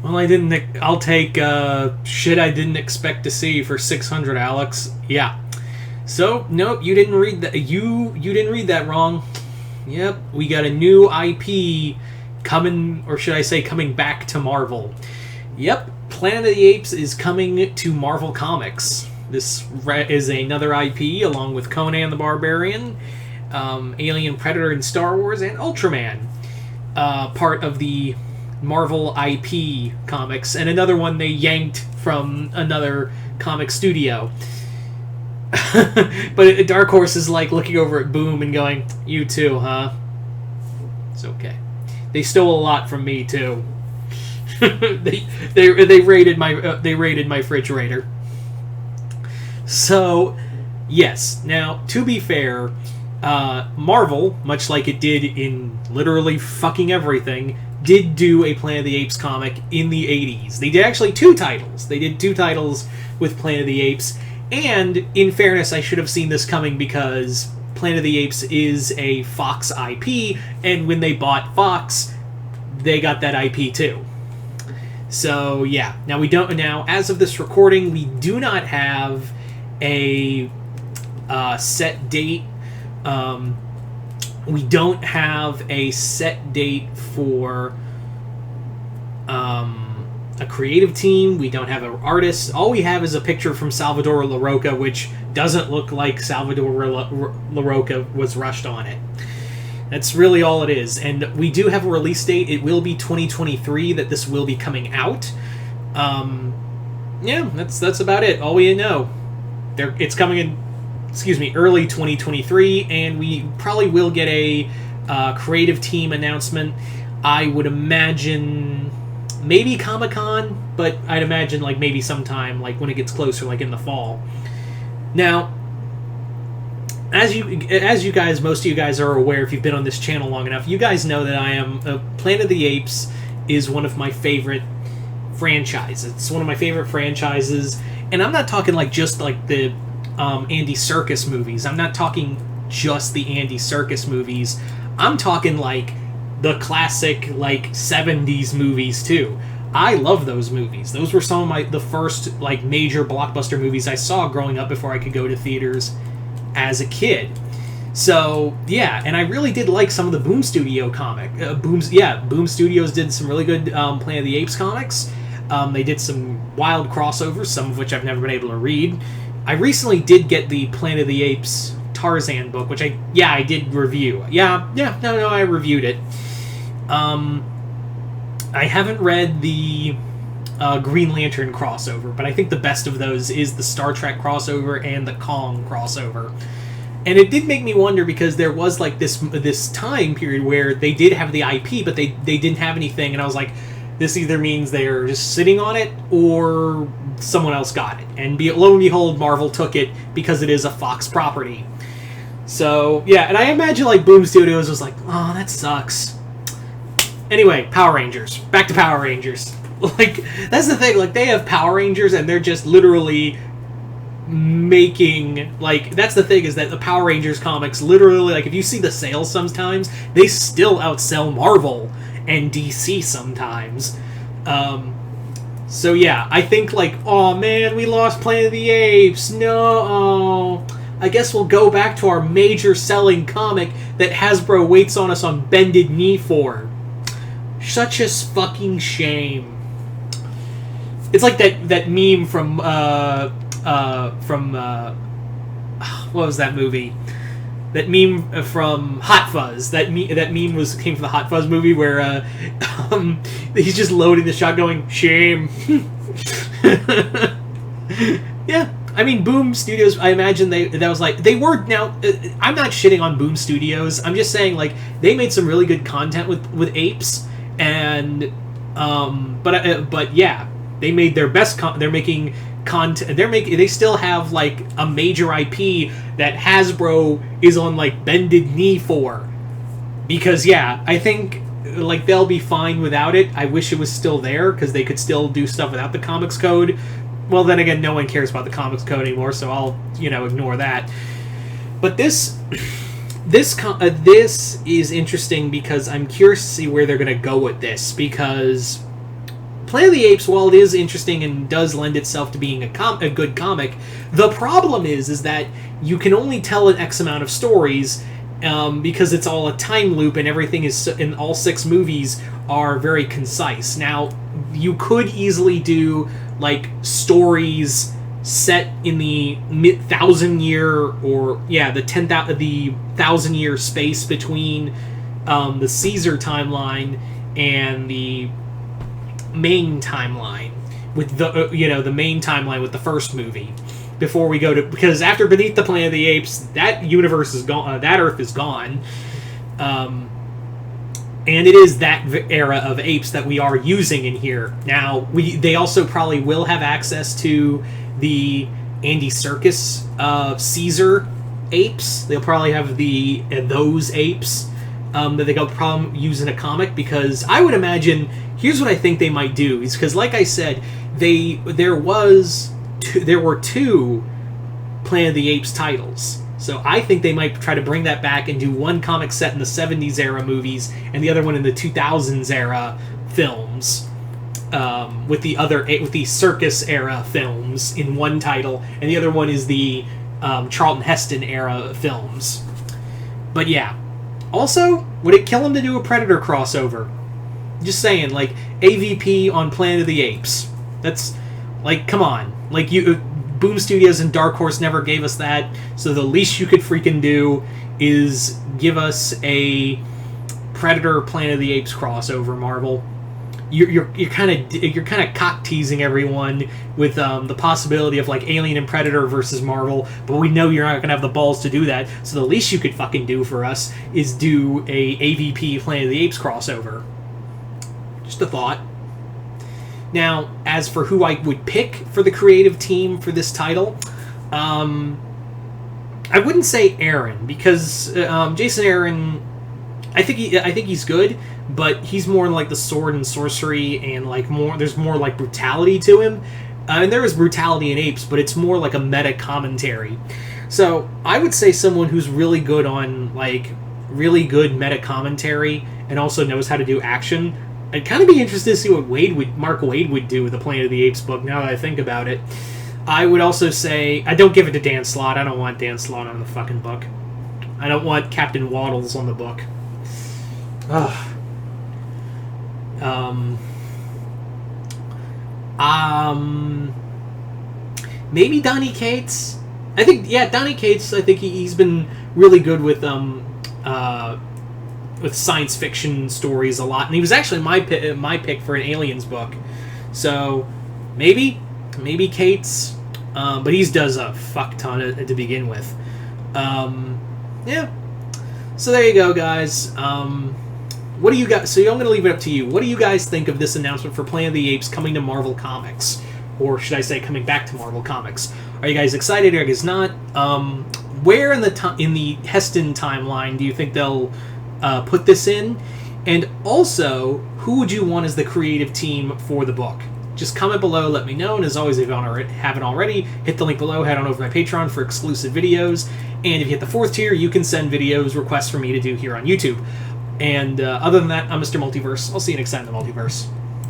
Well, I'll take shit I didn't expect to see for 600, Alex. Yeah. So, nope, you didn't read that. You didn't read that wrong. Yep, we got a new IP coming, or should I say, coming back to Marvel. Yep, Planet of the Apes is coming to Marvel Comics. This is another IP, along with Conan the Barbarian, Alien, Predator, and Star Wars, and Ultraman. Part of the Marvel IP comics, and another one they yanked from another comic studio. But Dark Horse is like looking over at Boom and going, "You too, huh?" It's okay. They stole a lot from me too. they raided my refrigerator. So, yes. Now, to be fair, Marvel, much like it did in literally fucking everything, did do a Planet of the Apes comic in the 80s. They did actually 2 titles. They did 2 titles with Planet of the Apes. And, in fairness, I should have seen this coming because Planet of the Apes is a Fox IP, and when they bought Fox, they got that IP too. So, yeah. Now, as of this recording, we do not have a set date. We don't have a set date for a creative team. We don't have an artist. All we have is a picture from Salvador LaRocca, which doesn't look like Salvador LaRocca was rushed on it. That's really all it is. And we do have a release date. It will be 2023 that this will be coming out. Yeah, that's about it. All we know. It's coming in, early 2023, and we probably will get a creative team announcement. I would imagine maybe Comic-Con, but I'd imagine like maybe sometime like when it gets closer, like in the fall. Now, as you guys, most of you guys are aware, if you've been on this channel long enough, you guys know that Planet of the Apes is one of my favorite franchises. It's one of my favorite franchises, and I'm not talking like just like the Andy Serkis movies. I'm not talking just the Andy Serkis movies. I'm talking like the classic like 70s movies too. I love those movies. Those were some of the first like major blockbuster movies I saw growing up before I could go to theaters as a kid. So yeah, and I really did like some of the Boom Studio Boom Studios did some really good Planet of the Apes comics. They did some wild crossovers, some of which I've never been able to read. I recently did get the Planet of the Apes Tarzan book, which I did review. I reviewed it. I haven't read the Green Lantern crossover, but I think the best of those is the Star Trek crossover and the Kong crossover. And it did make me wonder, because there was like this time period where they did have the IP, but they didn't have anything, and I was like, this either means they're just sitting on it or someone else got it. And lo and behold, Marvel took it because it is a Fox property. So, yeah, and I imagine like Boom Studios was like, oh, that sucks. Anyway, Power Rangers. Back to Power Rangers. Like, that's the thing, like, they have Power Rangers and they're just literally making, like, that's the thing, is that the Power Rangers comics literally, like, if you see the sales sometimes, they still outsell Marvel and DC sometimes. So yeah, I think like, oh man, we lost Planet of the Apes, no, I guess we'll go back to our major selling comic that Hasbro waits on us on bended knee for. Such a fucking shame. It's like that meme from what was that movie? That meme from Hot Fuzz. That meme came from the Hot Fuzz movie where he's just loading the shot, going shame. Yeah, I mean Boom Studios. I imagine they were. Now I'm not shitting on Boom Studios. I'm just saying like they made some really good content with Apes, and but yeah, they made their best. They're making content. They still have like a major IP that Hasbro is on like bended knee for, because yeah, I think like they'll be fine without it. I wish it was still there because they could still do stuff without the comics code. Well, then again, no one cares about the comics code anymore, so I'll ignore that. But this is interesting because I'm curious to see where they're going to go with this, because Planet of the Apes, while it is interesting and does lend itself to being a good comic, the problem is that you can only tell an X amount of stories because it's all a time loop and everything is in all 6 movies are very concise. Now, you could easily do like stories set in the 1,000-year or the 1,000-year space between the Caesar timeline and the main timeline with the the main timeline with the first movie before we go to, because after Beneath the Planet of the Apes, that universe is gone, that Earth is gone, and it is that era of apes that we are using in here now. They also probably will have access to the Andy Serkis Caesar apes. They'll probably have those apes that they could probably use in a comic, because I would imagine, here's what I think they might do, is because, like I said, there were 2 Planet of the Apes titles. So I think they might try to bring that back and do one comic set in the 70s era movies and the other one in the 2000s era films, with the Circus era films in one title, and the other one is the Charlton Heston era films. But yeah. Also, would it kill him to do a Predator crossover? Just saying, like, AVP on Planet of the Apes. That's, like, come on. Like, Boom Studios and Dark Horse never gave us that, so the least you could freaking do is give us a Predator Planet of the Apes crossover, Marvel. You're kind of cock teasing everyone with the possibility of like Alien and Predator versus Marvel, but we know you're not gonna have the balls to do that. So the least you could fucking do for us is do a AVP Planet of the Apes crossover. Just a thought. Now, as for who I would pick for the creative team for this title, I wouldn't say Aaron, because Jason Aaron, I think he's good, but he's more like the sword and sorcery, and like there's more like brutality to him. And there is brutality in Apes, but it's more like a meta commentary. So I would say someone who's really good on like really good meta commentary and also knows how to do action. I'd kind of be interested to see what Mark Waid would do with the Planet of the Apes book, now that I think about it. I would also say, I don't give it to Dan Slott. I don't want Dan Slott on the fucking book. I don't want Captain Waddles on the book. Ugh. Maybe Donny Cates. I think, Donny Cates, I think he's been really good with science fiction stories a lot, and he was actually my pick for an Aliens book. So maybe Cates, but he does a fuck ton to begin with. Yeah. So there you go, guys. What do you guys? So I'm going to leave it up to you. What do you guys think of this announcement for Planet of the Apes coming to Marvel Comics, or should I say, coming back to Marvel Comics? Are you guys excited? Or are you guys not? Where in the Heston timeline do you think they'll put this in? And also, who would you want as the creative team for the book? Just comment below, let me know, and as always, if you haven't already, hit the link below, head on over to my Patreon for exclusive videos, and if you hit the 4th tier, you can send requests for me to do here on YouTube. And other than that, I'm Mr. Multiverse. I'll see you next time in the Multiverse.